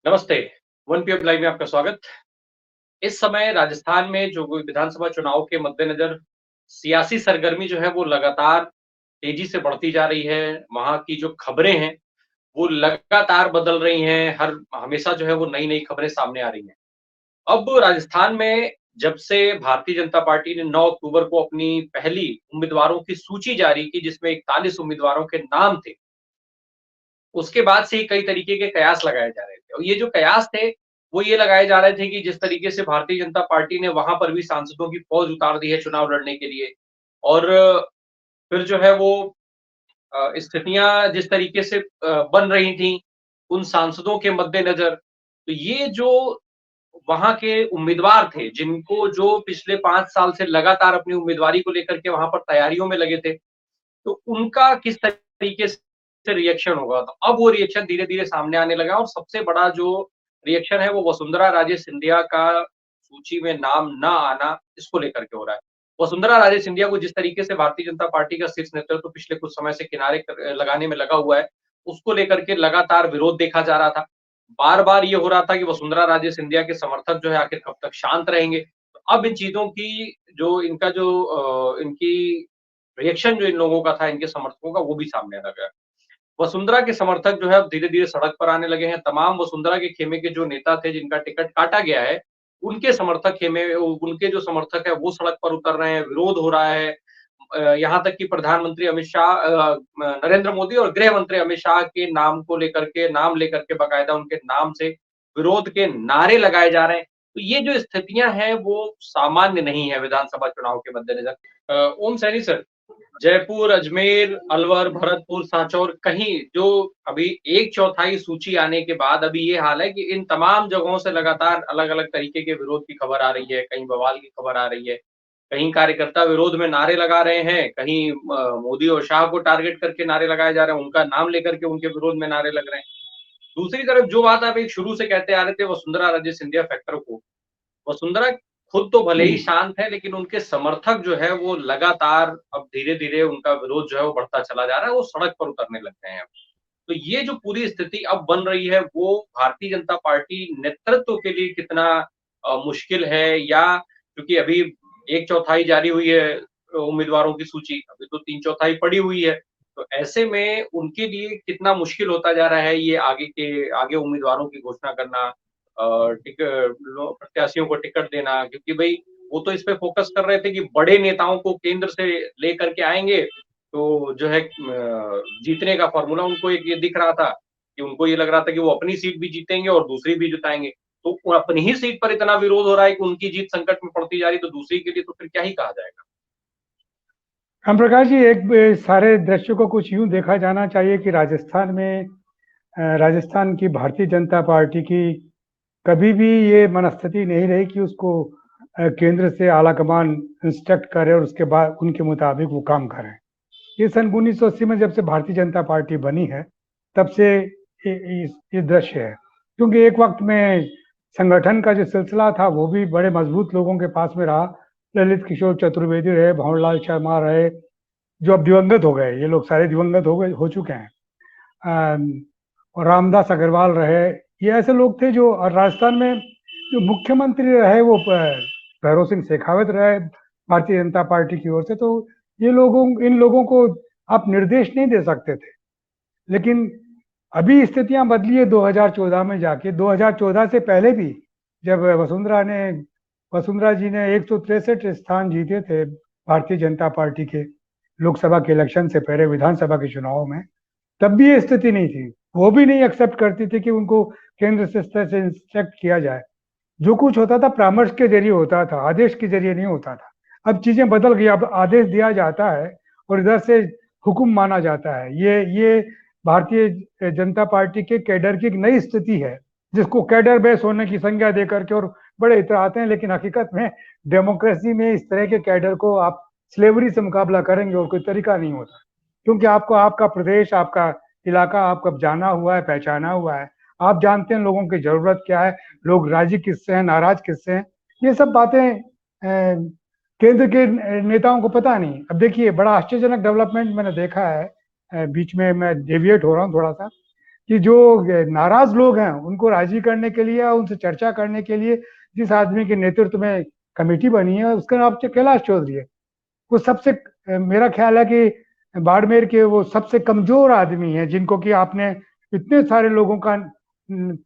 नमस्ते, one PM live में आपका स्वागत। इस समय राजस्थान में जो विधानसभा चुनाव के मद्देनज़र सियासी सरगर्मी जो है वो लगातार तेज़ी से बढ़ती जा रही है। वहाँ की जो खबरें हैं, वो लगातार बदल रही हैं, हर हमेशा जो है वो नई-नई खबरें सामने आ रही हैं। अब राजस्थान में जब से भारतीय जनता पार्टी ने 9 अक्टूबर को अपनी पहली उम्मीदवारों की सूची जारी की जिसमें 41 उम्मीदवारों के नाम थे, उसके बाद से ही कई तरीके के कयास लगाए जा रहे थे और ये जो कयास थे, वो ये लगाए जा रहे थे कि जिस तरीके से भारतीय जनता पार्टी ने वहाँ पर भी सांसदों की फ़ौज उतार दी है चुनाव लड़ने के लिए और फिर जो है वो स्थितियाँ जिस तरीके से बन रही थी, उन सांसदों के मद्देनज़र, तो ये जो वहाँ के उम्मीदवार थे, जिनको जो पिछले 5 साल से लगातार अपनी उम्मीदवारी को लेकर के वहाँ पर तैयारियों में लगे थे, तो उनका किस तरीके से रिएक्शन होगा? तो अब वो रिएक्शन धीरे-धीरे सामने आने लगा और सबसे बड़ा जो रिएक्शन है वो वसुंधरा राजे सिंधिया का सूची में नाम ना आना, इसको लेकर के हो रहा है। वसुंधरा राजे सिंधिया को जिस तरीके से भारतीय जनता पार्टी का शीर्ष नेतृत्व पिछले कुछ समय से किनारे लगाने में लगा हुआ है, उसको लेकर के लगातार विरोध देखा जा रहा था। बार-बार ये हो रहा था कि वसुंधरा राजे सिंधिया के समर्थक जो है आखिर कब तक शांत रहेंगे? तो अब इन चीज़ों की जो इनका जो इनकी रिएक्शन जो इन लोगों का था, इनके समर्थकों का, वो भी सामने आ गया। वसुंधरा के समर्थक जो है अब धीरे-धीरे सड़क पर आने लगे हैं। तमाम वसुंधरा के खेमे के जो नेता थे, जिनका टिकट काटा गया है, उनके समर्थक खेमे उनके जो समर्थक हैं, वो सड़क पर उतर रहे हैं, विरोध हो रहा है। यहाँ तक कि प्रधानमंत्री अमित शाह नरेंद्र मोदी और गृह मंत्री अमित शाह के नाम लेकर के बाकायदा उनके नाम से विरोध के नारे लगाए जा रहे हैं। तो ये जो स्थितियाँ हैं, वो सामान्य नहीं है विधानसभा चुनाव के मद्देनज़र। ओम सैनी सर, जयपुर, अजमेर, अलवर, भरतपुर, सांचौर कहीं जो अभी 1/4 सूची आने के बाद अभी ये हाल है कि इन तमाम जगहों से लगातार अलग-अलग तरीके के विरोध की खबर आ रही है, कहीं बवाल की खबर आ रही है, कहीं कार्यकर्ता विरोध में नारे लगा रहे हैं, कहीं मोदी और शाह को टारगेट करके नारे लगाए जा रहे हैं, उनका नाम लेकर के उनके विरोध में नारे लग रहे हैं। दूसरी तरफ जो बात आप एक शुरू से कहते आ रहे थे वसुंधरा राजे सिंधिया फैक्टर को, वसुंधरा खुद तो भले ही शांत है, लेकिन उनके समर्थक जो है वो लगातार अब धीरे-धीरे उनका विरोध जो है वो बढ़ता चला जा रहा है, वो सड़क पर उतरने लग गए हैं अब। तो ये जो पूरी स्थिति अब बन रही है, वो भारतीय जनता पार्टी नेतृत्व के लिए कितना मुश्किल है या क्योंकि अभी 1/4 जारी हुई है उम्मीदवारों की सूची, अभी तो 3/4 पड़ी हुई है। तो ऐसे में उनके लिए कितना मुश्किल होता जा रहा है ये आगे उम्मीदवारों की घोषणा करना प्रत्याशियों को टिकट देना क्योंकि भई वो तो इस पे फ़ोकस कर रहे थे कि बड़े नेताओं को केंद्र से लेकर के आएँगे, तो जो है जीतने का फ़ॉर्मूला उनको एक ये दिख रहा था, कि उनको ये लग रहा था कि वो अपनी सीट भी जीतेंगे और दूसरी भी जिताएँगे। तो वो अपनी ही सीट पर इतना विरोध हो रहा है कि उनकी जीत संकट में पड़ती जा रही है, तो दूसरी के लिए तो फिर क्या ही कहा जाएगा? हम प्रकाश जी एक सारे दृश्य को कुछ यूं देखा जाना चाहिए कि राजस्थान में राजस्थान की भारतीय जनता पार्टी की कभी भी ये मनस्थिति नहीं रही कि उसको केंद्र से आलाकमान इंस्ट्रक्ट करे और उसके बाद उनके मुताबिक वो काम करें। ये सन 1980 में जब से भारतीय जनता पार्टी बनी है तब से ये दृश्य है, क्योंकि एक वक्त में संगठन का जो सिलसिला था वो भी बड़े मजबूत लोगों के पास में रहा। ललित किशोर चतुर्वेदी रहे, भंवरलाल शर्मा रहे, जो अब दिवंगत हो गए, ये लोग सारे दिवंगत हो चुके हैं। और रामदास अग्रवाल रहे, ये ऐसे लोग थे जो राजस्थान में जो मुख्यमंत्री रहे वो भैरों सिंह शेखावत रहे भारतीय जनता पार्टी की ओर से। तो इन लोगों को आप निर्देश नहीं दे सकते थे। लेकिन अभी स्थितियां बदली है 2014 में जाके। 2014 से पहले भी जब वसुंधरा जी ने 163 स्थान जीते थे भारतीय जनता पार्टी के लोकसभा के इलेक्शन से पहले विधानसभा के चुनाव में, तब भी ये स्थिति नहीं थी। वो भी नहीं एक्सेप्ट करती थी कि उनको केंद्र से स्तर से इंस्ट्रक्ट किया जाए। जो कुछ होता था परामर्श के जरिए होता था, आदेश के जरिए नहीं होता था। अब चीजें बदल गई, अब आदेश दिया जाता है और इधर से हुक्म माना जाता है। ये भारतीय जनता पार्टी के कैडर की एक नई स्थिति है, जिसको कैडर बेस होने की संज्ञा दे करके और बड़े इतराते हैं। लेकिन हकीकत में डेमोक्रेसी में इस तरह के कैडर को आप स्लेवरी से मुकाबला करेंगे और कोई तरीका नहीं होता, क्योंकि आपको आपका प्रदेश, आपका इलाका आपका जाना हुआ है, पहचाना हुआ है। आप जानते हैं लोगों की जरूरत क्या है, लोग राजी किससे हैं, नाराज किससे हैं। ये सब बातें केंद्र के नेताओं को पता नहीं। अब देखिए बड़ा आश्चर्यजनक डेवलपमेंट मैंने देखा है, बीच में मैं डेविएट हो रहा हूँ थोड़ा सा। कि जो नाराज लोग हैं उनको राजी करने के लिए, उनसे चर्चा करने के लिए जिस आदमी के नेतृत्व में कमेटी बनी है उसका नाम कैलाश चौधरी है। वो सबसे मेरा ख्याल है कि बाड़मेर के वो सबसे कमजोर आदमी है जिनको कि आपने इतने सारे लोगों का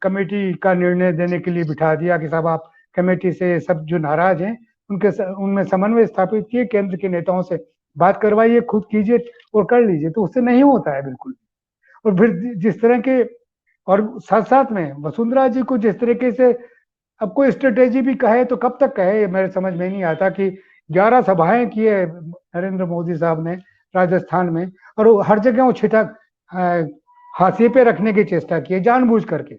कमेटी का निर्णय देने के लिए बिठा दिया कि साहब आप कमेटी से सब जो नाराज हैं उनमें समन्वय स्थापित किए, केंद्र के नेताओं से बात करवाइए, खुद कीजिए और कर लीजिए। तो उससे नहीं होता है बिल्कुल। और फिर जिस तरह के, और साथ साथ में वसुंधरा जी को जिस तरीके से, अब कोई स्ट्रेटेजी भी कहे तो कब तक कहे, मेरे समझ में नहीं आता कि 11 सभाएं की है नरेंद्र मोदी साहब ने राजस्थान में, और हर जगह वो छिटक हाशिए पे रखने की चेष्टा की है जानबूझ करके।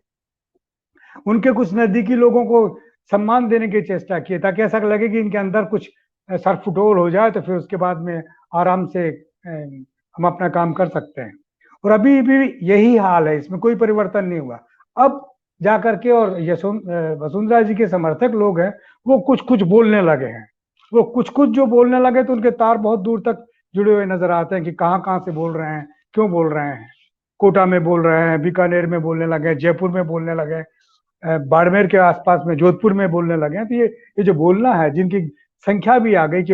उनके कुछ नजदीकी लोगों को सम्मान देने की चेष्टा की है ताकि ऐसा लगे कि इनके अंदर कुछ सरफुटोल हो जाए, तो फिर उसके बाद में आराम से हम अपना काम कर सकते हैं। और अभी भी यही हाल है, इसमें कोई परिवर्तन नहीं हुआ। अब जाकर के और वसुंधरा जी के समर्थक लोग हैं वो कुछ कुछ बोलने लगे हैं। वो कुछ कुछ जो बोलने लगे तो उनके तार बहुत दूर तक जुड़े हुए नजर आते हैं कि कहाँ कहाँ से बोल रहे हैं, क्यों बोल रहे हैं। कोटा में बोल रहे हैं, बीकानेर में बोलने लगे, जयपुर में बोलने लगे, बाड़मेर के आसपास में जोधपुर में बोलने लगे हैं। तो ये जो बोलना है, जिनकी संख्या भी आ गई कि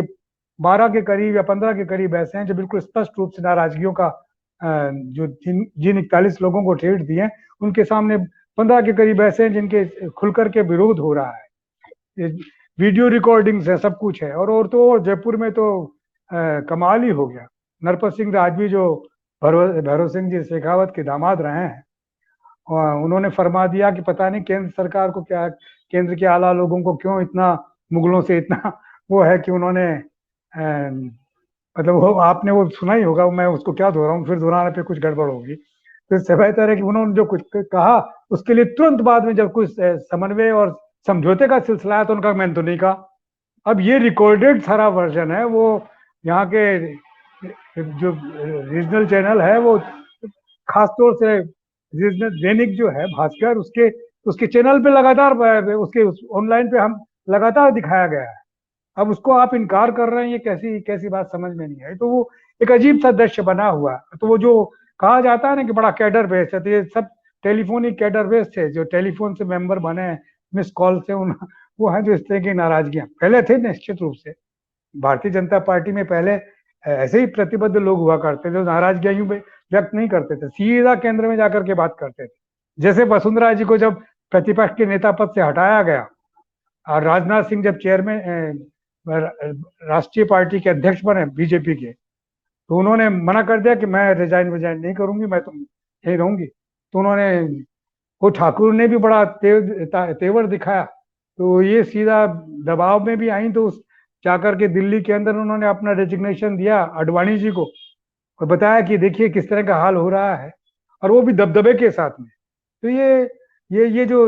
12 के करीब या 15 के करीब ऐसे हैं जो बिल्कुल स्पष्ट रूप से नाराजगियों का जो जिन 41 लोगों को टिकट दिए उनके सामने 15 के करीब ऐसे हैं जिनके खुलकर के विरोध हो रहा है। वीडियो रिकॉर्डिंग्स है, सब कुछ है। और तो जयपुर में तो कमाल ही हो गया। नरपत सिंह राजवी जो भैरव सिंह जी शेखावत के दामाद रहे हैं, उन्होंने फरमा दिया कि पता नहीं केंद्र सरकार को क्या, केंद्र के आला लोगों को क्यों इतना मुगलों से इतना वो है कि उन्होंने मतलब वो आपने वो सुना ही होगा, मैं उसको क्या दोहराऊं, फिर दोहराने पे कुछ गड़बड़ होगी। तो इससे बेहतर है कि उन्होंने जो कुछ कहा उसके लिए तुरंत बाद में जब कुछ समन्वय और समझौते का सिलसिला आया तो उनका मैंने तो नहीं कहा। अब ये रिकॉर्डेड सारा वर्जन है, वो यहाँ के जो रीजनल चैनल है वो खासतौर से रीजनल दैनिक जो है भास्कर, उसके चैनल पे लगातार उसके ऑनलाइन पे हम लगातार दिखाया गया है। अब उसको आप इनकार कर रहे हैं, ये कैसी कैसी बात समझ में नहीं आई। तो वो एक अजीब सा दृश्य बना हुआ। तो वो जो कहा जाता है ना कि बड़ा कैडर बेस है, तो ये सब टेलीफोनिक कैडर बेस थे जो टेलीफोन से मेंबर बने, मिस कॉल से वो हैं जो इस तरह की नाराजगियां पहले थे निश्चित रूप से। भारतीय जनता पार्टी में पहले ऐसे ही प्रतिबद्ध लोग हुआ करते थे, नाराजगियां यूं व्यक्त नहीं करते थे, सीधा केंद्र में जाकर के बात करते थे। जैसे वसुंधरा जी को जब प्रतिपक्ष के नेता पद से हटाया गया और राजनाथ सिंह जब चेयरमैन राष्ट्रीय पार्टी के अध्यक्ष बने बीजेपी के, तो उन्होंने मना कर दिया कि मैं रिजाइन नहीं करूंगी, मैं तो यही रहूंगी। तो उन्होंने, वो ठाकुर ने भी बड़ा तेवर दिखाया, तो ये सीधा दबाव में भी आई। तो जाकर के दिल्ली के अंदर उन्होंने अपना रेजिग्नेशन दिया आडवाणी जी को और बताया कि देखिए किस तरह का हाल हो रहा है, और वो भी दबदबे के साथ में। तो ये जो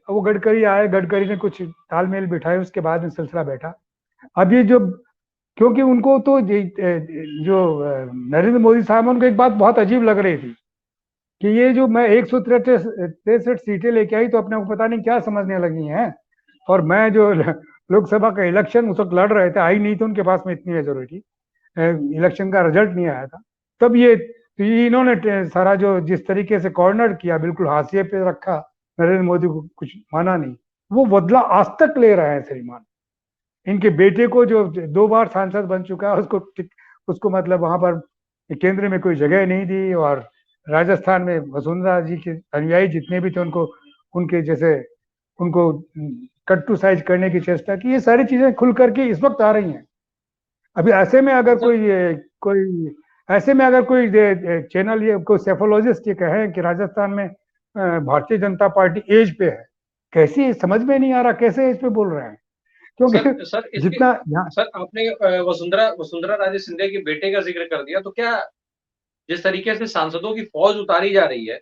वो गडकरी आए, गडकरी ने कुछ तालमेल बिठाए, उसके बाद में सिलसिला बैठा। अब ये जो, क्योंकि उनको तो जो नरेंद्र मोदी साहब, उनको एक बात बहुत अजीब लग रही थी कि ये जो मैं 163 सीटें लेके आई तो अपने को पता नहीं क्या समझने लगी हैं, और मैं जो लोकसभा का इलेक्शन उस वक्त लड़ रहे थे, आई नहीं तो उनके पास में इतनी मेजोरिटी, इलेक्शन का रिजल्ट नहीं आया था तब। तो ये इन्होंने सारा जो जिस तरीके से कॉर्नर किया, बिल्कुल हाशिए पे रखा, नरेंद्र मोदी को कुछ माना नहीं, वो बदला आज तक ले रहे हैं श्रीमान। इनके बेटे को जो 2 बार सांसद बन चुका है, उसको मतलब वहां पर केंद्र में कोई जगह नहीं दी, और राजस्थान में वसुंधरा जी के अनुयायी जितने भी थे उनको उनके जैसे उनको कट्टू साइज करने की चेष्टा की। ये सारी चीजें खुल करके इस वक्त आ रही हैं। अभी ऐसे में अगर कोई चैनल, ये कोई सेफोलॉजिस्ट ये कहे कि राजस्थान में भारतीय जनता पार्टी एज पे है, कैसी, समझ में नहीं आ रहा कैसे एज पे बोल रहे हैं। क्योंकि सर जितना सर आपने वसुंधरा राजे सिंधिया के बेटे का जिक्र कर दिया, तो क्या जिस तरीके से सांसदों की फौज उतारी जा रही है,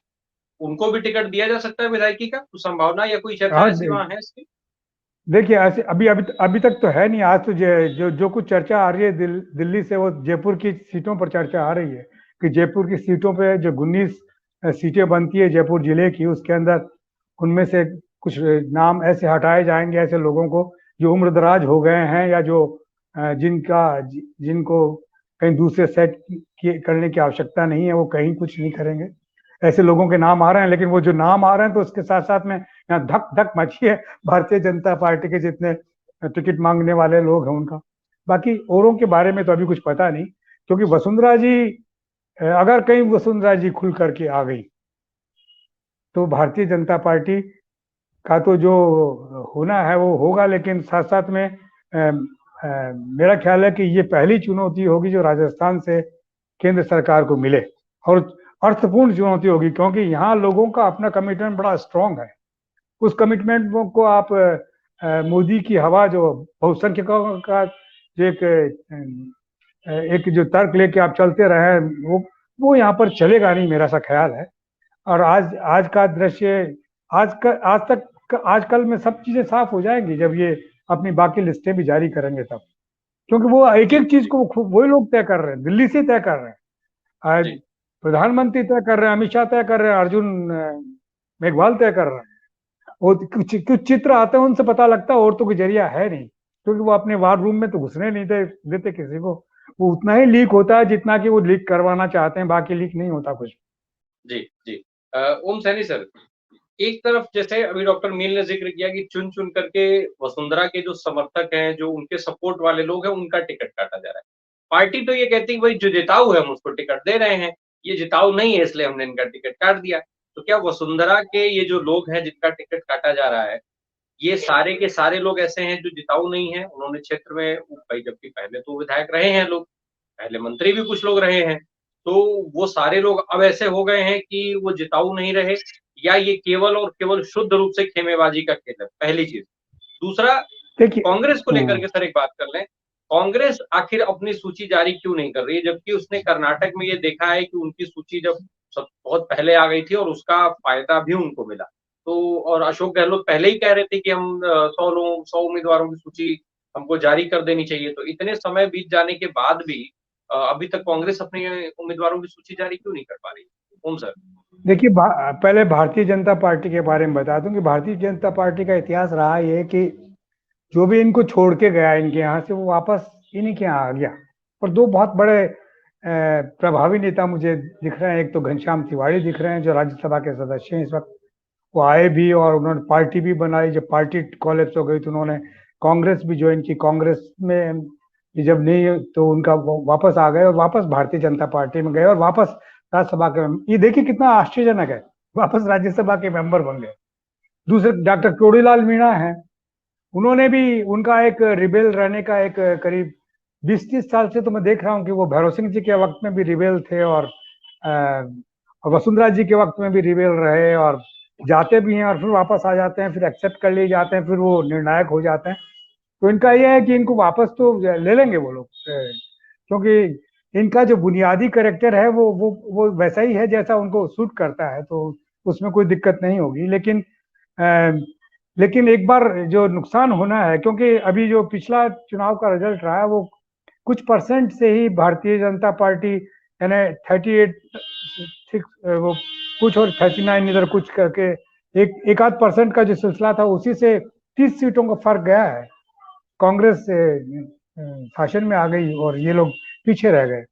उनको भी टिकट दिया जा सकता है विधायकी का? तो संभावना या कोई चर्चा ऐसी वहां है इसकी? देखिए, ऐसे अभी तक तो है नहीं। आज तो जो कुछ चर्चा आ रही है दिल्ली से, वो जयपुर की सीटों पर चर्चा आ रही है कि जयपुर की सीटों पे जो 19 सीटें बनती है जयपुर जिले की, उसके अंदर उनमें से कुछ नाम ऐसे हटाए जाएंगे, ऐसे लोगों को जो उम्रदराज हो गए हैं या जो जिनको कहीं दूसरे सेट करने की आवश्यकता नहीं है, वो कहीं कुछ नहीं करेंगे। ऐसे लोगों के नाम आ रहे हैं, लेकिन वो जो नाम आ रहे हैं तो उसके साथ साथ में यहाँ धक धक मची है भारतीय जनता पार्टी के जितने टिकट मांगने वाले लोग हैं उनका। बाकी औरों के बारे में तो अभी कुछ पता नहीं, क्योंकि वसुंधरा जी, अगर कहीं वसुंधरा जी खुल करके आ गई तो भारतीय जनता पार्टी का तो जो होना है वो होगा, लेकिन साथ साथ में मेरा ख्याल है कि ये पहली चुनौती होगी जो राजस्थान से केंद्र सरकार को मिले, और अर्थपूर्ण चुनौती होगी, क्योंकि यहाँ लोगों का अपना कमिटमेंट बड़ा स्ट्रांग है। उस कमिटमेंट को आप मोदी की हवा जो बहुसंख्यकों का जो एक जो तर्क लेके आप चलते रहे, वो यहाँ पर चलेगा नहीं, मेरा सा ख्याल है। और आज का दृश्य, आज तक आजकल में सब चीजें साफ हो जाएंगी जब ये अपनी बाकी लिस्टें भी जारी करेंगे तब, क्योंकि वो एक एक चीज को वही लोग तय कर रहे हैं, दिल्ली से तय कर रहे हैं, आज प्रधानमंत्री तय कर रहे हैं, अमित शाह तय कर रहे हैं, अर्जुन मेघवाल तय कर रहे हैं। वो कुछ चित्र आते हैं उनसे पता लगता है, और तो कोई जरिया है नहीं, क्योंकि वो अपने वार रूम में तो घुसने नहीं देते किसी को। वो उतना ही लीक होता है जितना कि वो लीक करवाना चाहते हैं, बाकी लीक नहीं होता कुछ। जी, जी। ओम सैनी सर, एक तरफ जैसे अभी डॉक्टर मील ने ज़िक्र किया कि चुन-चुन करके वसुंधरा के जो समर्थक हैं, जो उनके सपोर्ट वाले लोग हैं, उनका टिकट काटा जा रहा है। पार्टी तो ये कहती है कि भाई जो जिताऊ है हम उसको टिकट दे रहे हैं, ये जिताऊ नहीं है इसलिए हमने इनका टिकट काट दिया। तो क्या वसुंधरा के ये जो लोग हैं जिनका टिकट काटा जा रहा है, ये सारे के सारे लोग ऐसे हैं जो जिताऊ नहीं हैं? उन्होंने क्षेत्र में भाई जबकि पहले तो विधायक रहे हैं लोग, पहले मंत्री भी कुछ लोग रहे हैं। तो वो सारे लोग अब ऐसे हो गए हैं कि वो जिताऊ नहीं रहे, या ये केवल और केवल शुद्ध रूप से खेमेबाजी का खेल है, पहली चीज़। दूसरा, देखिए, कांग्रेस को लेकर के सर एक बात कर लें, कांग्रेस आखिर अपनी सूची जारी क्यों नहीं कर रही है? जबकि उसने कर्नाटक में ये देखा है कि उनकी सूची जब सब बहुत पहले आ गई थी और उसका फ़ायदा भी उनको मिला। तो और अशोक गहलोत पहले ही कह रहे थे कि हम 100 उम्मीदवारों की सूची हमको जारी कर देनी चाहिए। तो इतने समय बीत जाने के बाद भी अभी तक कांग्रेस अपने उम्मीदवारों की सूची जारी क्यों नहीं कर पा रही? ओम सर। देखिए, पहले भारतीय जनता पार्टी के बारे में बता दूं कि भारतीय जनता पार्टी का इतिहास रहा ये कि जो भी इनको छोड़ के गया इनके यहाँ से, वो वापस इन्हीं के यहाँ आ गया। और दो बहुत बड़े प्रभावी नेता मुझे दिख रहे हैं। एक तो घनश्याम तिवारी दिख रहे हैं जो राज्यसभा के सदस्य हैं इस वक्त, वो आए भी और उन्होंने पार्टी भी बनाई। जब पार्टी कोलैप्स हो गई तो उन्होंने कांग्रेस भी ज्वाइन की, कांग्रेस में जब नहीं तो उनका वापस आ गए और वापस भारतीय जनता पार्टी में गए और वापस राज्यसभा के, ये देखिए कितना आश्चर्यजनक है, वापस राज्यसभा के मेंबर बन गए। दूसरे डॉक्टर चोड़ीलाल मीणा है, उन्होंने भी, उनका एक रिबेल रहने का एक करीब 20-30 साल से तो मैं देख रहा हूँ कि वो भैरव सिंह जी के वक्त में भी रिबेल थे और वसुंधरा जी के वक्त में भी रिबेल रहे, और जाते भी हैं और फिर वापस आ जाते हैं, फिर एक्सेप्ट कर लिए जाते हैं, फिर वो निर्णायक हो जाते हैं। तो इनका यह है कि इनको वापस तो ले लेंगे वो लोग, क्योंकि इनका जो बुनियादी कैरेक्टर है वो वैसा ही है जैसा उनको सूट करता है, तो उसमें कोई दिक्कत नहीं होगी। लेकिन एक बार जो नुकसान होना है, क्योंकि अभी जो पिछला चुनाव का रिजल्ट रहा है वो कुछ परसेंट से ही भारतीय जनता पार्टी, यानी 38 वो कुछ और 39 इधर कुछ करके एक आध परसेंट का जो सिलसिला था उसी से 30 सीटों का फर्क गया है। कांग्रेस शासन में आ गई और ये लोग पीछे रह गए।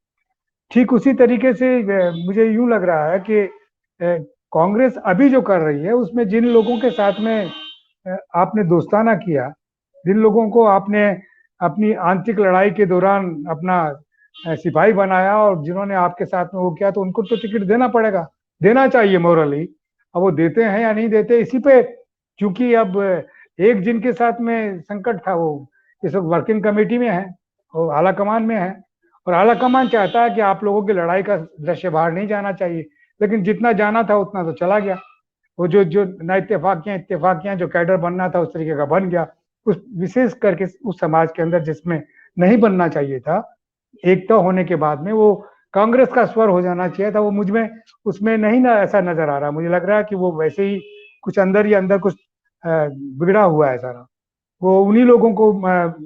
ठीक उसी तरीके से मुझे यूं लग रहा है कि कांग्रेस अभी जो कर रही है उसमें जिन लोगों के साथ में आपने दोस्ताना किया, जिन लोगों को आपने अपनी आंतरिक लड़ाई के दौरान अपना सिपाही बनाया और जिन्होंने आपके साथ में वो किया, तो उनको तो टिकट देना पड़ेगा, देना चाहिए मोरली। अब वो देते हैं या नहीं देते, इसी पे क्योंकि अब एक जिनके साथ में संकट था वो इस वक्त वर्किंग कमेटी में है, वो आला कमान में है, और आला कमान चाहता है कि आप लोगों की लड़ाई का दृश्य बाहर नहीं जाना चाहिए, लेकिन जितना जाना था उतना तो चला गया। वो जो ना इत्तेफाकियां जो कैडर बनना था उस तरीके का बन गया, उस विशेष करके उस समाज के अंदर जिसमें नहीं बनना चाहिए था। एकता होने के बाद में वो कांग्रेस का स्वर हो जाना चाहिए था, वो मुझ में उसमें नहीं ना ऐसा नजर आ रहा। मुझे लग रहा है कि वो वैसे ही कुछ अंदर ही अंदर कुछ बिगड़ा हुआ है सारा। वो उन्हीं लोगों को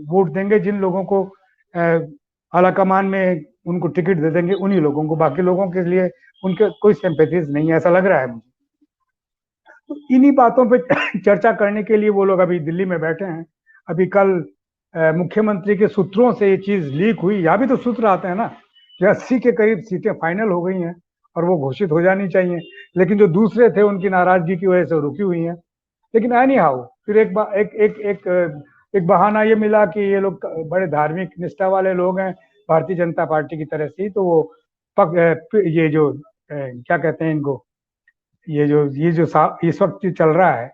वोट देंगे जिन लोगों को आलाकमान में उनको टिकट दे देंगे, उन्हीं लोगों को, बाकी लोगों के लिए उनके कोई सिंपैथीज नहीं है, ऐसा लग रहा है मुझे। तो इन्हीं बातों पे चर्चा करने के लिए वो लोग अभी दिल्ली में बैठे हैं। अभी कल मुख्यमंत्री के सूत्रों से ये चीज लीक हुई, यहाँ भी तो सूत्र आते हैं ना कि 80 के करीब सीटें फाइनल हो गई हैं और वो घोषित हो जानी चाहिए। लेकिन जो दूसरे थे उनकी नाराजगी की वजह से रुकी हुई हैं। लेकिन एनी हाउ फिर एक बहाना ये मिला कि ये लोग बड़े धार्मिक निष्ठा वाले लोग हैं भारतीय जनता पार्टी की तरफ से, तो वो ये जो क्या कहते हैं इनको, ये जो इस वक्त चल रहा है,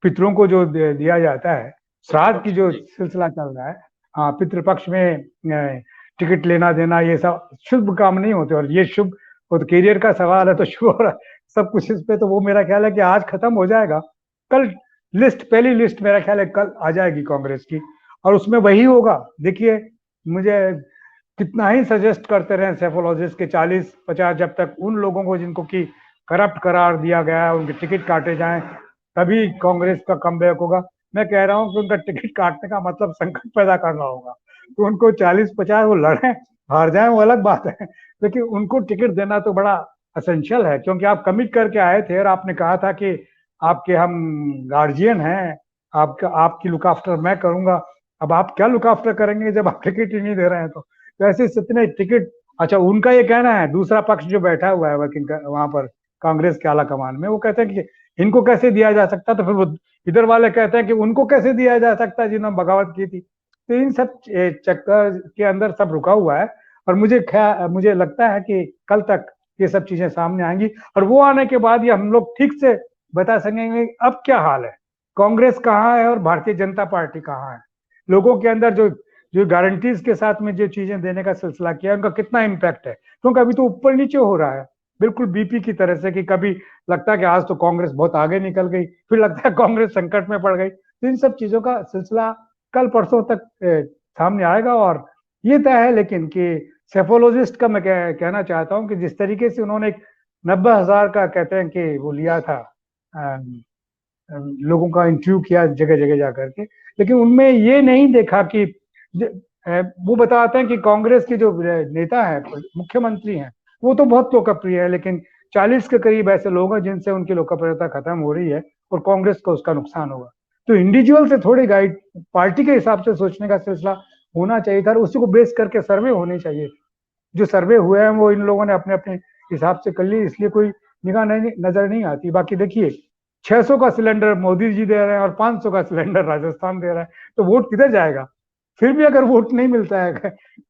पितरों को जो दिया जाता है, श्राद्ध की जो सिलसिला चल रहा है, हाँ, पितृपक्ष में टिकट लेना देना, ये सब शुभ काम नहीं होते। और ये शुभ, वो तो करियर का सवाल है, तो शुभ हो रहा है सब कुछ इस पे, तो वो मेरा ख्याल है कि आज खत्म हो जाएगा। कल पहली लिस्ट मेरा ख्याल है कल आ जाएगी कांग्रेस की, और उसमें वही होगा। देखिए, मुझे कितना ही सजेस्ट करते रहे सेफोलॉजिस्ट के 40-50, जब तक उन लोगों को जिनको की करप्ट करार दिया गया है उनके टिकट काटे जाएं, तभी कांग्रेस का कमबैक होगा। मैं कह रहा हूं कि उनका टिकट काटने का मतलब संकट पैदा करना होगा। तो उनको 40-50 वो लड़े हार जाए वो अलग बात है, लेकिन उनको टिकट देना तो बड़ा असेंशियल है, क्योंकि आप कमिट करके आए थे और आपने कहा था कि आपके हम गार्जियन हैं, आपकी लुक आफ्टर मैं करूंगा। अब आप क्या लुक आफ्टर करेंगे जब आप टिकट ही नहीं दे रहे हैं? तो ऐसे इतने टिकट, अच्छा उनका ये कहना है, दूसरा पक्ष जो बैठा हुआ है वर्किंग वहां पर कांग्रेस के आला कमान में, वो कहते हैं कि इनको कैसे दिया जा सकता, तो फिर वो इधर वाले कहते हैं कि उनको कैसे दिया जा सकता है जिन्होंने बगावत की थी। तो इन सब चक्कर के अंदर सब रुका हुआ है, और मुझे लगता है कि कल तक ये सब चीजें सामने आएंगी, और वो आने के बाद ये हम लोग ठीक से बता सकेंगे अब क्या हाल है, कांग्रेस कहाँ है और भारतीय जनता पार्टी कहाँ है। लोगों के अंदर जो जो गारंटीज के साथ में जो चीजें देने का सिलसिला किया, उनका कितना इम्पैक्ट है, क्योंकि अभी तो ऊपर नीचे हो रहा है, बिल्कुल बीपी की तरह से, कि कभी लगता है कि आज तो कांग्रेस बहुत आगे निकल गई, फिर लगता है कांग्रेस संकट में पड़ गई। तो इन सब चीजों का सिलसिला कल परसों तक सामने आएगा। और ये तय है लेकिन कि सेफोलॉजिस्ट का मैं कहना चाहता हूं कि जिस तरीके से उन्होंने 90,000 का कहते हैं कि वो लिया था, लोगों का इंटरव्यू किया जगह जगह जाकर के, लेकिन उनमें ये नहीं देखा कि वो बताते हैं कि कांग्रेस के जो नेता है, मुख्यमंत्री हैं, वो तो बहुत लोकप्रिय है, लेकिन 40 के करीब ऐसे लोग हैं जिनसे उनकी लोकप्रियता खत्म हो रही है और कांग्रेस को उसका नुकसान होगा। तो इंडिविजुअल से थोड़ी गाइड, पार्टी के हिसाब से सोचने का सिलसिला होना चाहिए था, उसी को बेस करके सर्वे होने चाहिए। जो सर्वे हुए हैं वो इन लोगों ने अपने अपने हिसाब से कर ली, इसलिए कोई निगाह नजर नहीं आती। बाकी देखिए, 600 का सिलेंडर मोदी जी दे रहे हैं और 500 का सिलेंडर राजस्थान दे रहा है, तो वोट किधर जाएगा? फिर भी अगर वोट नहीं मिलता है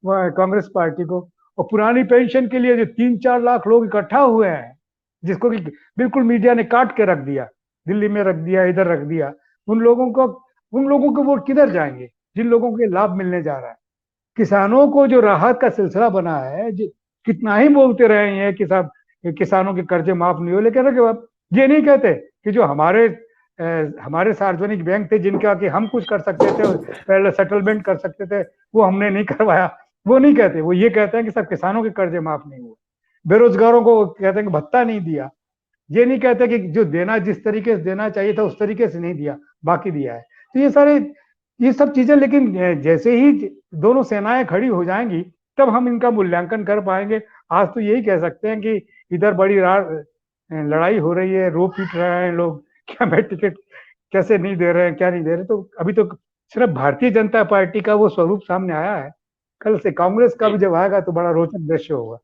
कांग्रेस पार्टी को, और पुरानी पेंशन के लिए जो 3-4 लाख लोग इकट्ठा हुए हैं, जिसको कि बिल्कुल मीडिया ने काट के रख दिया, दिल्ली में रख दिया, इधर रख दिया, उन लोगों को वोट किधर जाएंगे जिन लोगों को लाभ मिलने जा रहा है? किसानों को जो राहत का सिलसिला बना है, कितना ही बोलते रहे हैं कि साहब किसानों के कर्जे माफ नहीं हो, लेकिन ये नहीं कहते कि जो हमारे सार्वजनिक बैंक थे जिनका कि हम कुछ कर सकते थे, पहले सेटलमेंट कर सकते थे, वो हमने नहीं करवाया, वो नहीं कहते। वो ये कहते हैं कि सब किसानों के कर्जे माफ नहीं हुए, बेरोजगारों को कहते हैं कि भत्ता नहीं दिया। ये नहीं कहते कि जो देना जिस तरीके से देना चाहिए था उस तरीके से नहीं दिया, बाकी दिया है। तो ये सब चीजें, लेकिन जैसे ही दोनों सेनाएं खड़ी हो जाएंगी तब हम इनका मूल्यांकन कर पाएंगे। आज तो यही कह सकते हैं कि इधर बड़ी लड़ाई हो रही है, रो पीट रहे हैं लोग, क्या मैं टिकट कैसे नहीं दे रहे हैं, क्या नहीं दे रहे। तो अभी तो सिर्फ भारतीय जनता पार्टी का वो स्वरूप सामने आया है, कल से कांग्रेस का भी जब आएगा तो बड़ा रोचक दृश्य होगा।